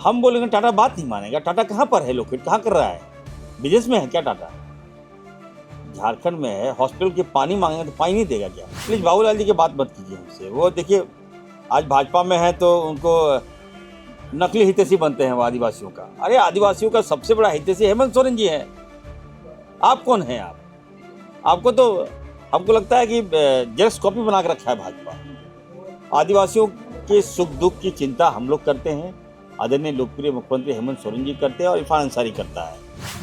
हम बोलेंगे टाटा बात नहीं मानेगा। टाटा कहाँ पर है, लोकेट कहाँ कर रहा है, बिजनेस में है क्या टाटा? झारखंड में है, हॉस्पिटल के पानी मांगेंगे तो पानी नहीं देगा क्या? प्लीज बाबूलाल जी की बात मत कीजिए हमसे। वो देखिए आज भाजपा में है तो उनको नकली हितैषी बनते हैं वो आदिवासियों का। अरे आदिवासियों का सबसे बड़ा हितैषी हेमंत सोरेन जी है। आप कौन हैं? आपको तो हमको लगता है कि जेरॉक्स कॉपी बना के रखा है भाजपा। आदिवासियों के सुख दुख की चिंता हम लोग करते हैं, आदरणीय लोकप्रिय मुख्यमंत्री हेमंत सोरेन जी करते हैं और इरफान अंसारी करता है।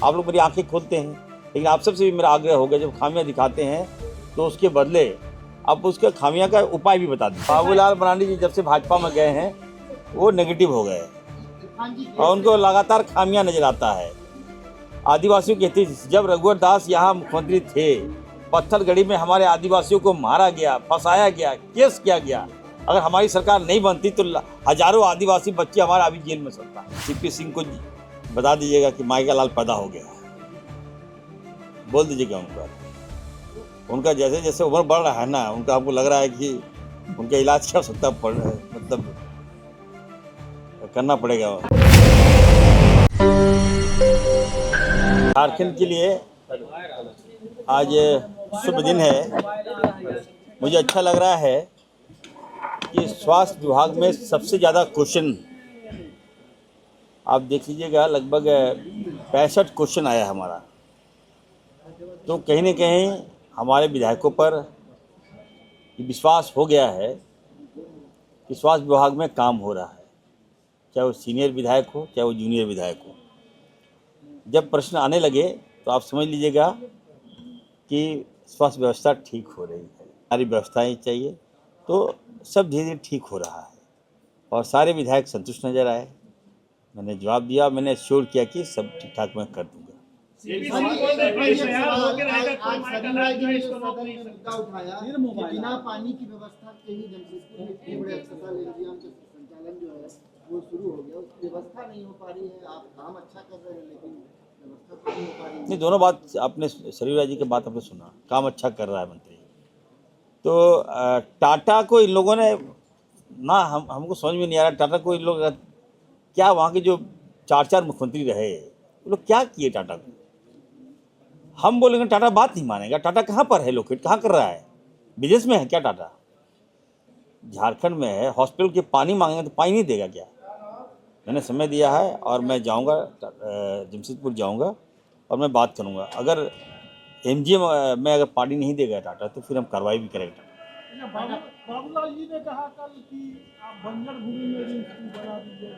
आप लोग मेरी आंखें खोलते हैं, लेकिन आप सबसे भी मेरा आग्रह होगा जब खामियां दिखाते हैं तो उसके बदले आप उसके खामियां का उपाय भी बता दें। बाबूलाल मरांडी जी जब से भाजपा में गए हैं वो नेगेटिव हो गए और उनको लगातार खामियां नजर आता है। आदिवासियों के हित जब रघुवर दास यहाँ मुख्यमंत्री थे, पत्थलगड़ी में हमारे आदिवासियों को मारा गया, फंसाया गया, केस किया गया। अगर हमारी सरकार नहीं बनती तो हजारों आदिवासी बच्चे हमारा अभी जेल में सकता। सीपी सिंह को बता दीजिएगा कि माइका लाल पैदा हो गया, बोल दीजिएगा उनका जैसे जैसे उम्र बढ़ रहा है ना, उनका हमको लग रहा है कि उनका इलाज की आवश्यकता पड़ रहा है, मतलब करना पड़ेगा। झारखंड के लिए आज शुभ दिन है। मुझे अच्छा लग रहा है कि स्वास्थ्य विभाग में सबसे ज़्यादा क्वेश्चन आप देख लीजिएगा, लगभग 65 क्वेश्चन आया हमारा। तो कहीं ना कहीं हमारे विधायकों पर विश्वास हो गया है कि स्वास्थ्य विभाग में काम हो रहा है, चाहे वो सीनियर विधायक हो चाहे वो जूनियर विधायक हो। जब प्रश्न आने लगे तो आप समझ लीजिएगा कि स्वास्थ्य व्यवस्था ठीक हो रही है। सारी व्यवस्थाएं चाहिए तो सब धीरे धीरे ठीक हो रहा है और सारे विधायक संतुष्ट नजर आए। मैंने जवाब दिया, मैंने श्योर किया कि सब ठीक ठाक मैं कर दूंगा। बिना पानी की व्यवस्था के ही जमशेदपुर में संचालन जो है वो शुरू हो गया, उसकी व्यवस्था नहीं हो पा रही है। आप काम अच्छा कर रहे हैं लेकिन व्यवस्था नहीं हो पा रही है। नहीं, दोनों बात आपने सरयू जी की बात आपने सुना, काम अच्छा कर रहा है मंत्री। तो टाटा को इन लोगों ने ना हमको समझ में नहीं आ रहा, टाटा को इन लोग क्या वहाँ के जो 4 मुख्यमंत्री रहे वो लोग क्या किए टाटा को? हम बोलेंगे टाटा बात नहीं मानेगा। टाटा कहाँ पर है, लोकेट कहाँ कर रहा है, बिजनेस में है क्या टाटा? झारखंड में है, हॉस्पिटल के पानी मांगेंगे तो पानी नहीं देगा क्या? मैंने समय दिया है और मैं जाऊंगा, जमशेदपुर जाऊंगा और मैं बात करूंगा। अगर एमजीएम में अगर पानी नहीं देगा टाटा तो फिर हम कार्रवाई भी करेंगे। बाबूलाल जी ने कहा कल कि आप बंजर भूमि में भी स्कूल बना दीजिए,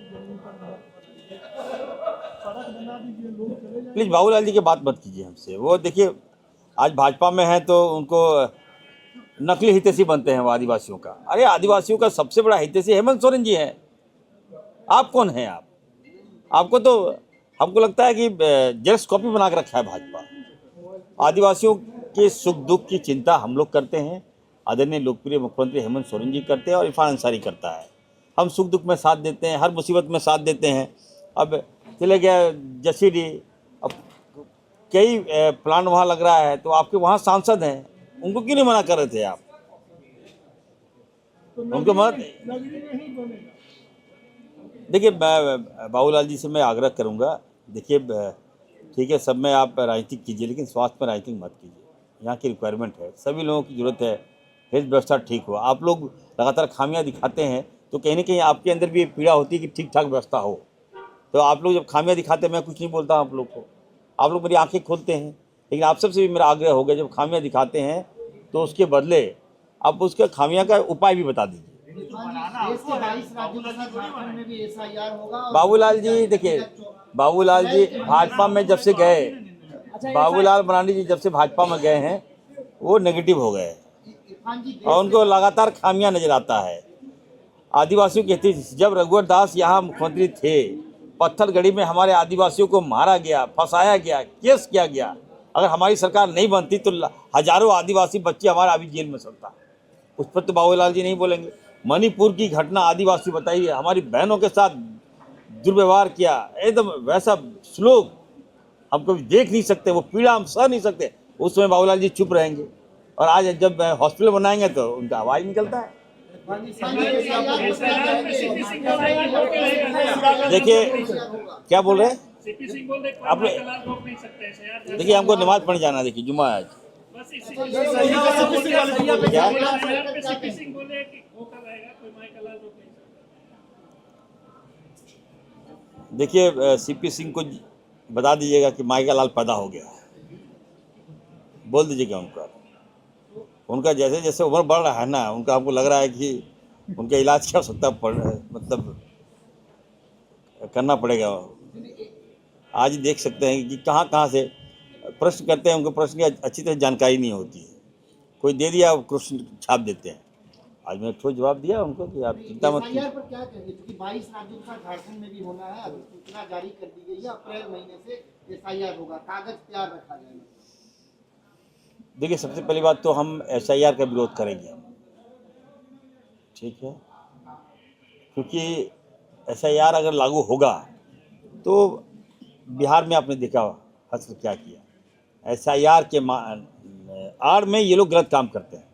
जमीन पर सड़क बना दीजिए, लोग चले जाएंगे। प्लीज बाबूलाल जी की बात मत कीजिए हमसे। वो देखिए आज भाजपा में है तो उनको नकली हितैषी बनते हैं वो आदिवासियों का। अरे आदिवासियों का सबसे बड़ा हितैषी हेमंत सोरेन जी है। आप कौन हैं? आपको तो हमको लगता है कि जेरॉक्स कॉपी बना के रखा है भाजपा। आदिवासियों के सुख दुख की चिंता हम लोग करते हैं, आदरणीय लोकप्रिय मुख्यमंत्री हेमंत सोरेन जी करते हैं और इरफान अंसारी करता है। हम सुख दुख में साथ देते हैं, हर मुसीबत में साथ देते हैं। अब चले गया जसीडी, अब कई प्लान वहाँ लग रहा है तो आपके वहाँ सांसद हैं, उनको क्यों नहीं मना कर रहे थे आप? उनको मत देखिए, बाबूलाल जी से मैं आग्रह करूंगा, देखिए ठीक है सब में आप राजनीतिक कीजिए लेकिन स्वास्थ्य में राजनीतिक मत कीजिए। यहाँ की रिक्वायरमेंट है, सभी लोगों की जरूरत है, हेल्थ व्यवस्था ठीक हो। आप लोग लगातार खामियां दिखाते हैं तो कहीं ना कहीं आपके अंदर भी पीड़ा होती है कि ठीक ठाक व्यवस्था हो। तो आप लोग जब खामियां दिखाते हैं, मैं कुछ नहीं बोलता आप लोग को, आप लोग मेरी आंखें खोलते हैं, लेकिन आप सबसे भी मेरा आग्रह होगा जब खामियां दिखाते हैं तो उसके बदले आप उसके खामियां का उपाय भी बता दीजिए। बाबूलाल जी देखिए, बाबूलाल जी भाजपा में जब से गए, बाबूलाल मरांडी जी जब से भाजपा में गए हैं वो नेगेटिव हो गए और उनको लगातार खामियां नजर आता है। आदिवासियों के हित जब रघुवर दास यहाँ मुख्यमंत्री थे, पत्थलगड़ी में हमारे आदिवासियों को मारा गया, फंसाया गया, केस किया गया। अगर हमारी सरकार नहीं बनती तो हजारों आदिवासी बच्चे हमारा अभी जेल में सकता। उस पर तो बाबूलाल जी नहीं बोलेंगे। मणिपुर की घटना आदिवासी बताइए, हमारी बहनों के साथ दुर्व्यवहार किया, एकदम वैसा श्लोक हम कभी देख नहीं सकते, वो पीड़ा हम सह नहीं सकते। उस समय बाबूलाल जी चुप रहेंगे और आज जब हॉस्पिटल बनाएंगे तो उनका आवाज़ निकलता है। देखिए क्या बोल रहे हैं सीपी सिंह बोल रहे आप माई का लाल रोक नहीं सकते ऐसे यार। देखिए हमको नमाज पढ़ने जाना है, देखिए जुम्मा है आज। बस इसी क्या सीपी सिंह बोले कि होकर रहेगा, कोई माई का लाल रोक नहीं सकता। देखिए सीपी सिंह को बता दीजिएगा कि माई का लाल पैदा हो गया है, बोल दीजिएगा उनका जैसे जैसे उम्र बढ़ रहा है ना, उनका हमको लग रहा है कि उनका इलाज की आवश्यकता मतलब करना पड़ेगा। आज ही देख सकते हैं कि कहाँ कहाँ से प्रश्न करते हैं, उनको प्रश्न की अच्छी तरह जानकारी नहीं होती है, कोई दे दिया क्वेश्चन छाप देते हैं। आज मैं ठोस जवाब दिया उनको कि आप चिंता मत कीजिए। SIR पर क्या कहेंगे, क्योंकि 22 राज्यों का झारखंड में भी होना है, अधिसूचना जारी कर दी गई है, अप्रैल महीने से SIR होगा, कागज तैयार रखा जाएगा। देखिए सबसे पहली बात तो हम SIR का विरोध करेंगे, ठीक है, क्योंकि SIR अगर लागू होगा तो बिहार में आपने देखा हस्र क्या किया। SIR के आड़ में ये लोग गलत काम करते हैं,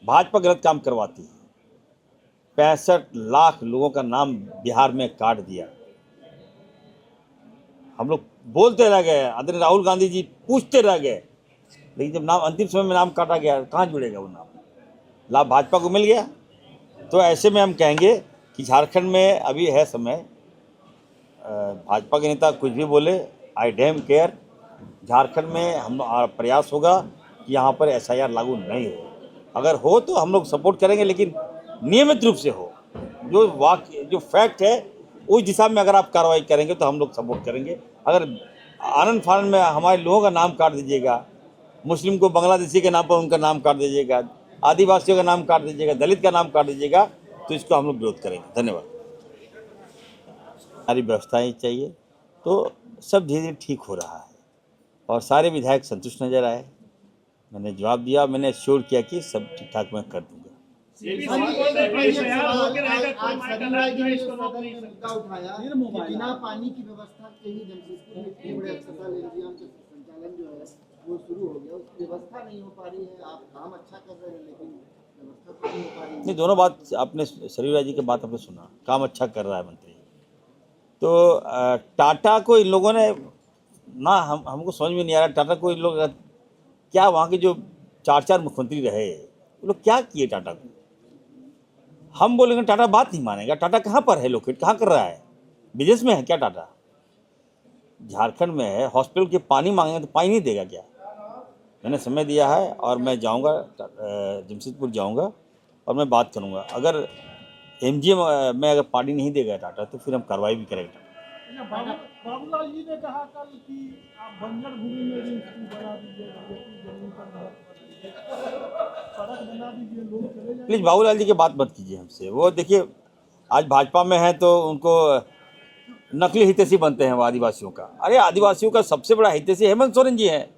भाजपा गलत काम करवाती है। 65 लाख लोगों का नाम बिहार में काट दिया। हम लोग बोलते रह गए, आदरणीय राहुल गांधी जी पूछते रह गए, लेकिन जब नाम अंतिम समय में नाम काटा गया, कहाँ जुड़ेगा वो नाम? लाभ भाजपा को मिल गया। तो ऐसे में हम कहेंगे कि झारखंड में अभी है समय, भाजपा के नेता कुछ भी बोले, आई डैम केयर। झारखंड में हम प्रयास होगा कि यहाँ पर SIR लागू नहीं हो। अगर हो तो हम लोग सपोर्ट करेंगे, लेकिन नियमित रूप से हो। जो फैक्ट है उस दिशा में अगर आप कार्रवाई करेंगे तो हम लोग सपोर्ट करेंगे। अगर आनंद फानंद में हमारे लोगों का नाम काट दीजिएगा, मुस्लिम को बांग्लादेशी के नाम पर उनका नाम काट दीजिएगा, आदिवासियों का नाम काट दीजिएगा, दलित का नाम काट दीजिएगा, तो इसको हम लोग विरोध करेंगे। धन्यवाद। सारी व्यवस्थाएं चाहिए, तो सब धीरे धीरे ठीक हो रहा है और सारे विधायक संतुष्ट नजर आए। मैंने जवाब दिया, मैंने श्योर किया कि सब ठीक ठाक मैं कर दूंगा। सीपी सिंह बोल रहे कि SIR होकर रहेगा, कोई माई का लाल जो है इसको रोक नहीं सकता। मुद्दा उठाया कि बिना पानी की व्यवस्था के ही जमशेदपुर में इतने बड़े अस्पताल इंतजाम का संचालन जो है वो शुरू हो गया, उसकी व्यवस्था नहीं हो पा रही है। आप काम अच्छा कर रहे हैं, लेकिन व्यवस्था तो नहीं हो पा रही है। नहीं, दोनों बात आपने सरयू राय जी की बात आपने सुना, काम अच्छा कर रहा है मंत्री। तो टाटा को इन लोगों ने ना, हमको समझ में नहीं आ रहा टाटा को इन लोग क्या, वहाँ के जो 4 मुख्यमंत्री रहे वो लोग क्या किए टाटा को। हम बोलेंगे टाटा बात नहीं मानेगा। टाटा कहाँ पर है, लोकेट कहाँ कर रहा है, बिजनेस में है क्या टाटा? झारखंड में है, हॉस्पिटल के पानी मांगेंगे तो पानी नहीं देगा क्या? मैंने समय दिया है और मैं जाऊंगा, जमशेदपुर जाऊंगा और मैं बात करूंगा। अगर MGM में अगर पानी नहीं देगा टाटा तो फिर हम कार्रवाई भी करेंगे। बाबूलाल जी ने कहा कल कि आप बंजर भूमि में भी बना दीजिए, जमीन पर सड़क बना दीजिए, लोग चले जाएंगे। प्लीज़ बाबूलाल जी की बात मत कीजिए हमसे। वो देखिए आज भाजपा में है तो उनको नकली हितैषी बनते हैं वो आदिवासियों का। अरे आदिवासियों का सबसे बड़ा हितैषी हेमंत सोरेन जी हैं।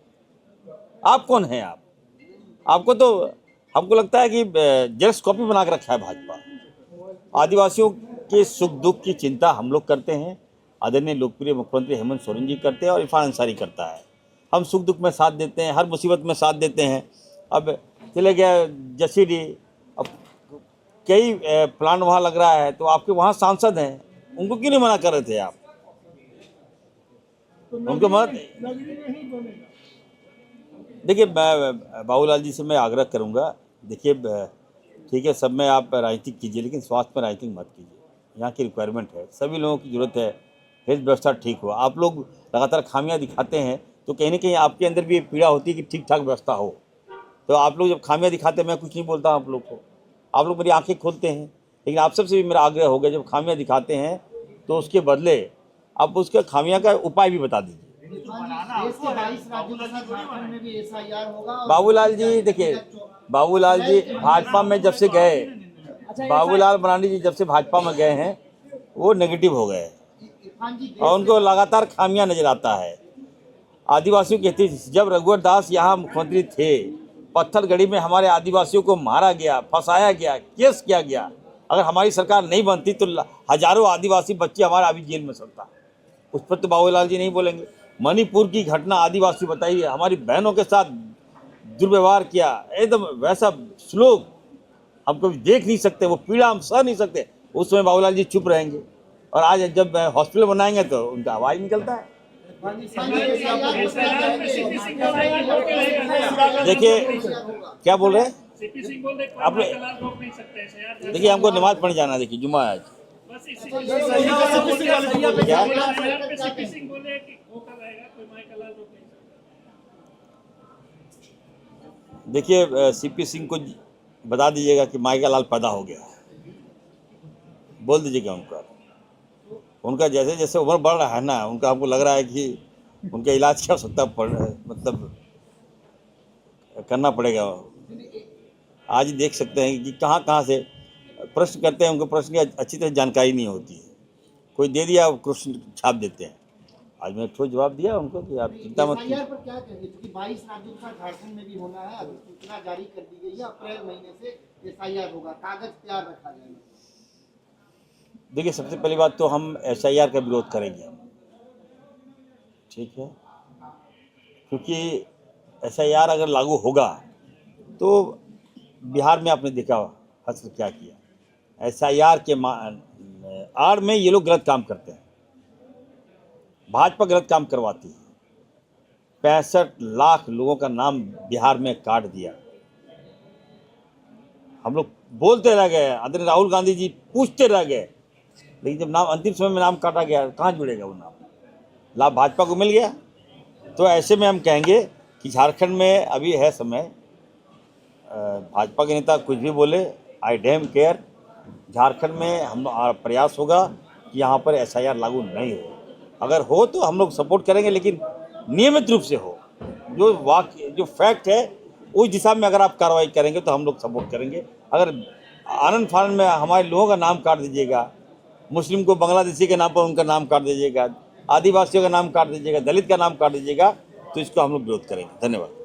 आप कौन हैं? आपको तो हमको लगता है कि जेरॉक्स कॉपी बना के रखा है भाजपा। आदिवासियों के सुख दुख की चिंता हम लोग करते हैं, आदरणीय लोकप्रिय मुख्यमंत्री हेमंत सोरेन जी करते हैं और इरफान अंसारी करता है। हम सुख दुख में साथ देते हैं, हर मुसीबत में साथ देते हैं। अब चले गया जसीडी, अब कई प्लान वहाँ लग रहा है, तो आपके वहाँ सांसद हैं, उनको क्यों नहीं मना कर रहे थे आप? उनको मत देखिए, मैं बाबूलाल जी से मैं आग्रह करूंगा, देखिए ठीक है सब में आप राजनीतिक कीजिए, लेकिन स्वास्थ्य में राजनीतिक मत कीजिए। यहाँ की रिक्वायरमेंट है, सभी लोगों की ज़रूरत है, हेल्थ व्यवस्था ठीक हो। आप लोग लगातार खामियां दिखाते हैं तो कहीं ना कहीं आपके अंदर भी ये पीड़ा होती है कि ठीक ठाक व्यवस्था हो। तो आप लोग जब खामियां दिखाते हैं, मैं कुछ नहीं बोलता आप लोग को, आप लोग मेरी आँखें खोलते हैं, लेकिन आप सबसे भी मेरा आग्रह होगा जब खामियां दिखाते हैं तो उसके बदले आप उसके खामियां का उपाय भी बता दीजिए। बाबूलाल जी देखिए, बाबूलाल जी भाजपा में जब से गए, बाबूलाल मरांडी जी जब से भाजपा में गए हैं वो नेगेटिव हो गए और उनको लगातार खामियां नजर आता है। आदिवासियों के हित, जब रघुवर दास यहाँ मुख्यमंत्री थे, पत्थरगढ़ी में हमारे आदिवासियों को मारा गया, फंसाया गया, केस किया गया। अगर हमारी सरकार नहीं बनती तो हजारों आदिवासी बच्चे हमारा अभी जेल में सकता। उस पर तो बाबूलाल जी नहीं बोलेंगे। मणिपुर की घटना आदिवासी बताइए, हमारी बहनों के साथ दुर्व्यवहार किया, एकदम वैसा श्लोक हम कभी देख नहीं सकते, वो पीड़ा हम सह नहीं सकते, उस समय बाबूलाल जी चुप रहेंगे। और आज जब हॉस्पिटल बनाएंगे तो उनका आवाज़ निकलता है। देखिए क्या बोल रहे हैं सीपी सिंह बोल रहे आप लोग? कलाल रोक नहीं सकते हैं SIR। देखिए हमको नमाज पढ़ने जाना है, देखिए जुम्मा है आज। बस इसी क्या? सीपी सिंह बोले कि होकर रहेगा, कोई माई कलाल रोक नहीं सकता। देखिए सीपी सिंह को बता दीजिएगा कि माइका लाल पैदा हो गया है, बोल दीजिएगा उनका जैसे जैसे उम्र बढ़ रहा है ना, उनका हमको लग रहा है कि उनके इलाज की आवश्यकता मतलब करना पड़ेगा। आज ही देख सकते हैं कि कहाँ कहाँ से प्रश्न करते हैं, उनको प्रश्न की अच्छी तरह जानकारी नहीं होती है, कोई दे दिया प्रश्न छाप देते हैं। आज मैं ठोस जवाब दिया उनको कि आप चिंता मत कीजिए। SIR पर क्या कहेंगे, क्योंकि 22 राज्यों के साथ झारखंड में भी होना है, अभी सूचना जारी कर दी गई है, अप्रैल महीने से SIR होगा, कागज तैयार रखा जाएगा। देखिए सबसे पहली बात तो हम SIR का विरोध करेंगे हम, ठीक है, क्योंकि SIR अगर लागू होगा तो बिहार में आपने देखा हस्र क्या किया। SIR के आड़ में ये लोग गलत काम करते हैं, भाजपा गलत काम करवाती है। 65 लाख लोगों का नाम बिहार में काट दिया। हम लोग बोलते रह गए, आदरणीय राहुल गांधी जी पूछते रह गए, लेकिन जब नाम अंतिम समय में नाम काटा गया, कहाँ जुड़ेगा वो नाम? लाभ भाजपा को मिल गया। तो ऐसे में हम कहेंगे कि झारखंड में अभी है समय, भाजपा के नेता कुछ भी बोले, आई डैम केयर। झारखंड में हम प्रयास होगा कि यहाँ पर SIR लागू नहीं हो। अगर हो तो हम लोग सपोर्ट करेंगे, लेकिन नियमित रूप से हो, जो वाक्य जो फैक्ट है उस दिशा में अगर आप कार्रवाई करेंगे तो हम लोग सपोर्ट करेंगे। अगर आनंद फानंद में हमारे लोगों का नाम काट दीजिएगा, मुस्लिम को बांग्लादेशी के नाम पर उनका नाम काट दीजिएगा, आदिवासियों का नाम काट दीजिएगा, दलित का नाम काट दीजिएगा, तो इसको हम लोग विरोध करेंगे। धन्यवाद।